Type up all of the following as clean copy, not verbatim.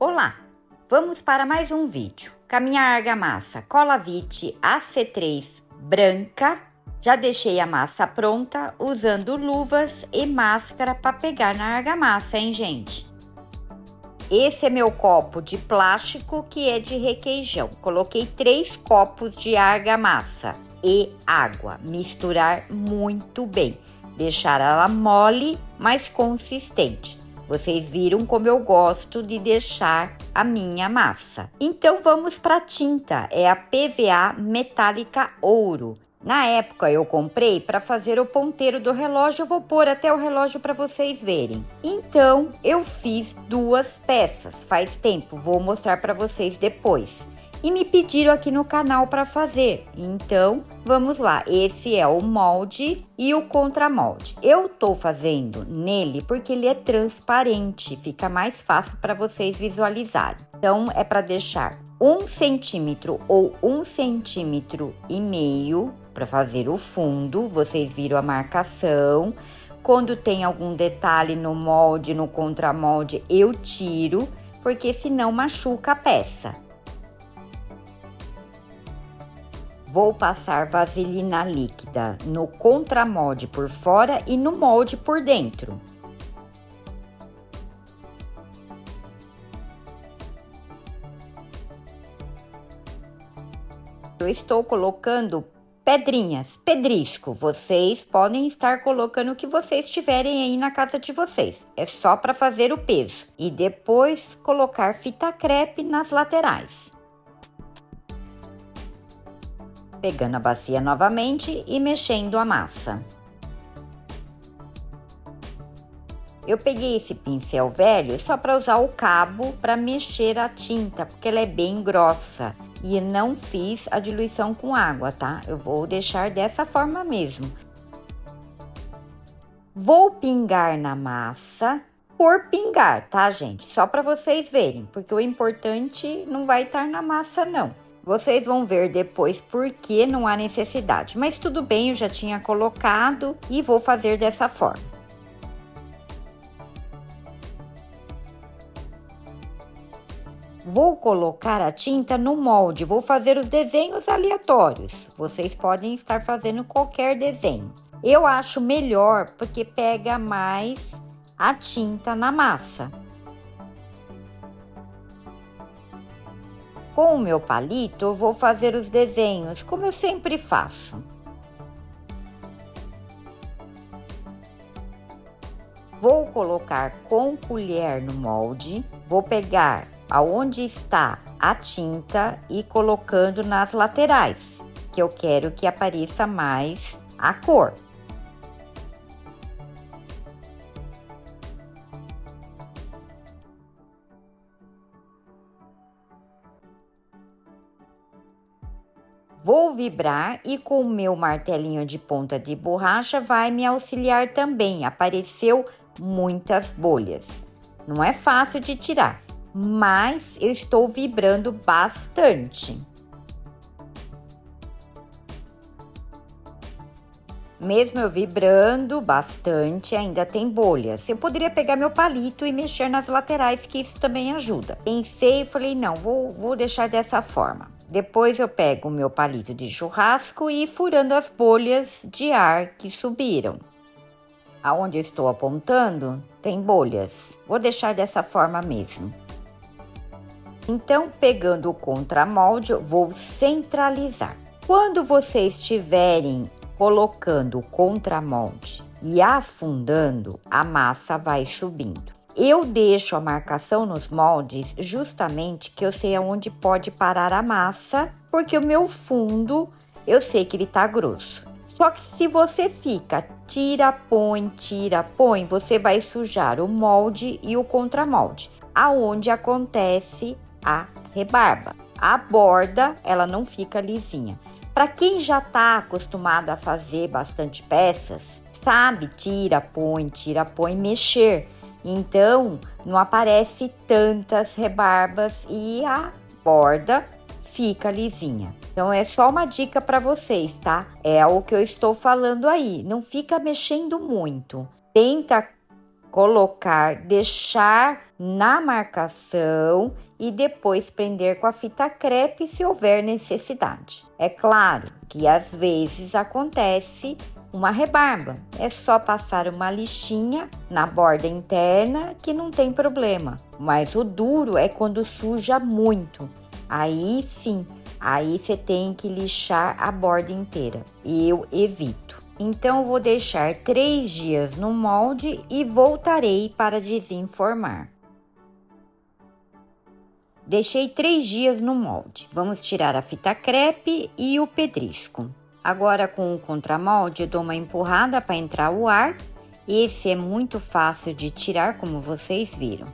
Olá, vamos para mais um vídeo. Com a minha argamassa Colavite AC3 branca, já deixei a massa pronta usando luvas e máscara para pegar na argamassa, hein, gente? Esse é meu copo de plástico que é de requeijão. Coloquei 3 copos de argamassa e água. Misturar muito bem. Deixar ela mole, mas consistente. Vocês viram como eu gosto de deixar a minha massa. Então vamos para a tinta, é a PVA metálica ouro. Na época eu comprei para fazer o ponteiro do relógio, eu vou pôr até o relógio para vocês verem. Então eu fiz 2 peças, faz tempo, vou mostrar para vocês depois. E me pediram aqui no canal para fazer, então vamos lá. Esse é o molde e o contramolde. Eu tô fazendo nele porque ele é transparente, fica mais fácil para vocês visualizarem. Então é para deixar 1 centímetro ou 1,5 centímetros para fazer o fundo. Vocês viram a marcação. Quando tem algum detalhe no molde, no contramolde, eu tiro, porque senão machuca a peça. Vou passar vaselina líquida no contramolde por fora e no molde por dentro. Eu estou colocando pedrinhas, pedrisco. Vocês podem estar colocando o que vocês tiverem aí na casa de vocês. É só para fazer o peso. E depois colocar fita crepe nas laterais. Pegando a bacia novamente e mexendo a massa. Eu peguei esse pincel velho só para usar o cabo para mexer a tinta, porque ela é bem grossa. E não fiz a diluição com água, tá? Eu vou deixar dessa forma mesmo. Vou pingar na massa por pingar, tá, gente? Só para vocês verem, porque o importante não vai estar na massa, não. Vocês vão ver depois por que não há necessidade. Mas tudo bem, eu já tinha colocado e vou fazer dessa forma. Vou colocar a tinta no molde, vou fazer os desenhos aleatórios. Vocês podem estar fazendo qualquer desenho. Eu acho melhor porque pega mais a tinta na massa. Com o meu palito, eu vou fazer os desenhos, como eu sempre faço. Vou colocar com colher no molde, vou pegar aonde está a tinta e colocando nas laterais, que eu quero que apareça mais a cor. Vou vibrar e com o meu martelinho de ponta de borracha vai me auxiliar também. Apareceu muitas bolhas. Não é fácil de tirar, mas eu estou vibrando bastante. Mesmo eu vibrando bastante, ainda tem bolhas. Eu poderia pegar meu palito e mexer nas laterais, que isso também ajuda. Pensei e falei, não, vou deixar dessa forma. Depois eu pego o meu palito de churrasco e ir furando as bolhas de ar que subiram. Aonde eu estou apontando, tem bolhas. Vou deixar dessa forma mesmo. Então, pegando o contramolde, eu vou centralizar. Quando vocês estiverem colocando o contramolde e afundando, a massa vai subindo. Eu deixo a marcação nos moldes justamente que eu sei aonde pode parar a massa, porque o meu fundo, eu sei que ele tá grosso. Só que se você fica tira, põe, você vai sujar o molde e o contramolde, aonde acontece a rebarba. A borda, ela não fica lisinha. Para quem já tá acostumado a fazer bastante peças, sabe, tira, põe, mexer. Então, não aparece tantas rebarbas e a borda fica lisinha. Então, é só uma dica para vocês, tá? É o que eu estou falando aí. Não fica mexendo muito. Tenta colocar, deixar na marcação e depois prender com a fita crepe se houver necessidade. É claro que às vezes acontece uma rebarba, é só passar uma lixinha na borda interna que não tem problema, mas o duro é quando suja muito, aí sim, aí você tem que lixar a borda inteira, eu evito. Então vou deixar 3 dias no molde e voltarei para desenformar. Deixei 3 dias no molde, vamos tirar a fita crepe e o pedrisco. Agora com o contramolde eu dou uma empurrada para entrar o ar. Esse é muito fácil de tirar, como vocês viram.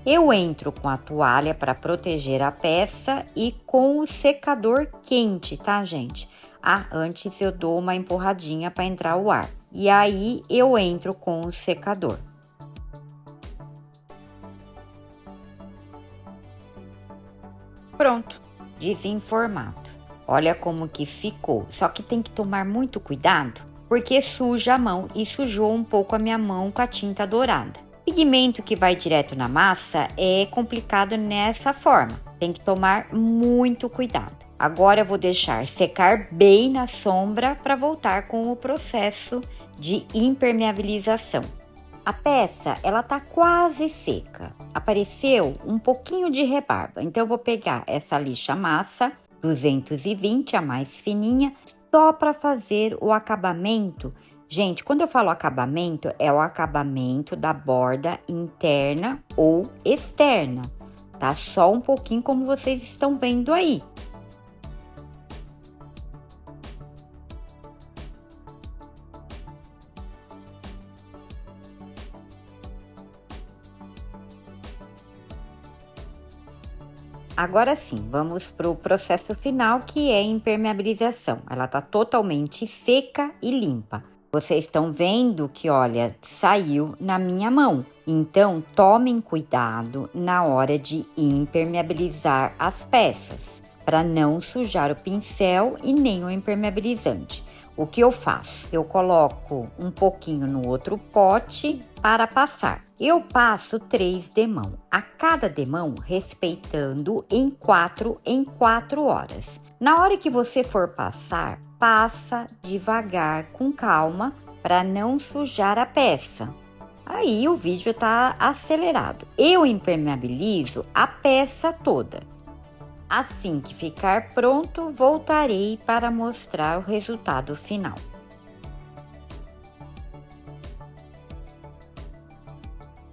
Eu entro com a toalha para proteger a peça e com o secador quente, tá, gente? Antes eu dou uma empurradinha para entrar o ar. E aí eu entro com o secador. Pronto, desenformado. Olha como que ficou, só que tem que tomar muito cuidado, porque suja a mão e sujou um pouco a minha mão com a tinta dourada. Pigmento que vai direto na massa é complicado nessa forma, tem que tomar muito cuidado. Agora eu vou deixar secar bem na sombra para voltar com o processo de impermeabilização. A peça, ela tá quase seca, apareceu um pouquinho de rebarba, então eu vou pegar essa lixa massa 220, a mais fininha, só para fazer o acabamento. Gente, quando eu falo acabamento, é o acabamento da borda interna ou externa, tá? Só um pouquinho como vocês estão vendo aí. Agora sim, vamos para o processo final, que é a impermeabilização. Ela está totalmente seca e limpa. Vocês estão vendo que, olha, saiu na minha mão. Então, tomem cuidado na hora de impermeabilizar as peças, para não sujar o pincel e nem o impermeabilizante. O que eu faço? Eu coloco um pouquinho no outro pote para passar. Eu passo 3 demão, a cada demão respeitando em 4 horas. Na hora que você for passar, passa devagar, com calma, para não sujar a peça. Aí o vídeo tá acelerado. Eu impermeabilizo a peça toda. Assim que ficar pronto, voltarei para mostrar o resultado final.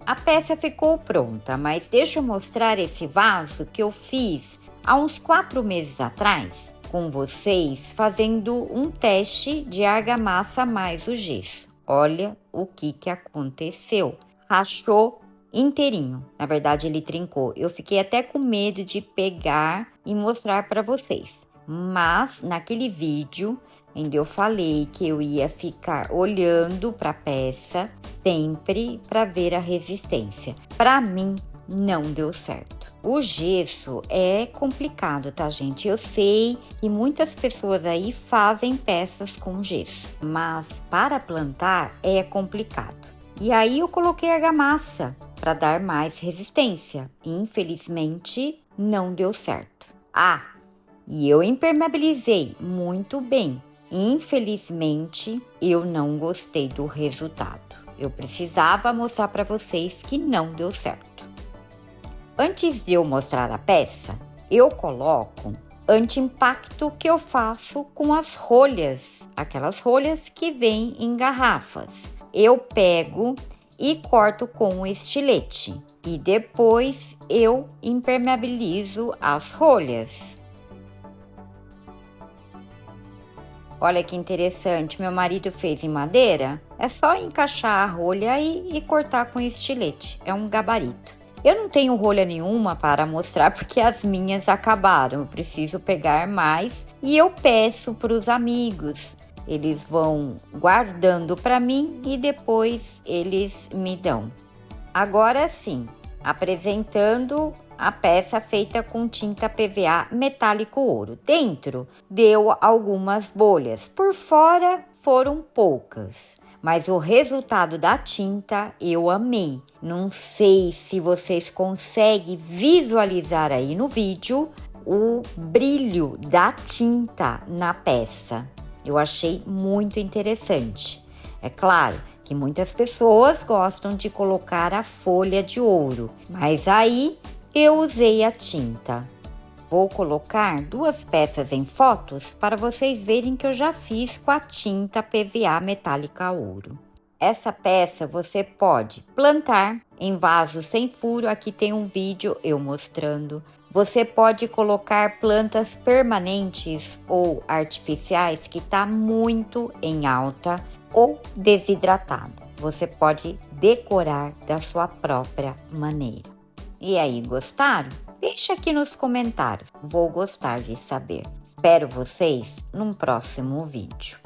A peça ficou pronta, mas deixa eu mostrar esse vaso que eu fiz há uns 4 meses atrás com vocês, fazendo um teste de argamassa mais o gesso. Olha o que aconteceu. Rachou inteirinho. Na verdade, ele trincou. Eu fiquei até com medo de pegar e mostrar para vocês. Mas naquele vídeo onde eu falei que eu ia ficar olhando para a peça sempre para ver a resistência. Para mim, não deu certo. O gesso é complicado, tá, gente? Eu sei que muitas pessoas aí fazem peças com gesso, mas para plantar é complicado. E aí eu coloquei argamassa para dar mais resistência. Infelizmente, não deu certo. E eu impermeabilizei muito bem. Infelizmente, eu não gostei do resultado. Eu precisava mostrar para vocês que não deu certo. Antes de eu mostrar a peça, eu coloco anti-impacto que eu faço com as rolhas, aquelas rolhas que vêm em garrafas. Eu pego e corto com o estilete e depois eu impermeabilizo as rolhas. Olha que interessante, meu marido fez em madeira. É só encaixar a rolha e cortar com estilete, é um gabarito. Eu não tenho rolha nenhuma para mostrar porque as minhas acabaram, eu preciso pegar mais e eu peço para os amigos. Eles vão guardando para mim e depois eles me dão. Agora sim, apresentando a peça feita com tinta PVA metálico ouro. Dentro deu algumas bolhas, por fora foram poucas, mas o resultado da tinta eu amei. Não sei se vocês conseguem visualizar aí no vídeo o brilho da tinta na peça. Eu achei muito interessante. É claro que muitas pessoas gostam de colocar a folha de ouro, mas aí eu usei a tinta. Vou colocar 2 peças em fotos para vocês verem que eu já fiz com a tinta PVA metálica ouro. Essa peça você pode plantar em vaso sem furo, aqui tem um vídeo eu mostrando. Você pode colocar plantas permanentes ou artificiais que está muito em alta ou desidratada. Você pode decorar da sua própria maneira. E aí, gostaram? Deixa aqui nos comentários, vou gostar de saber. Espero vocês num próximo vídeo.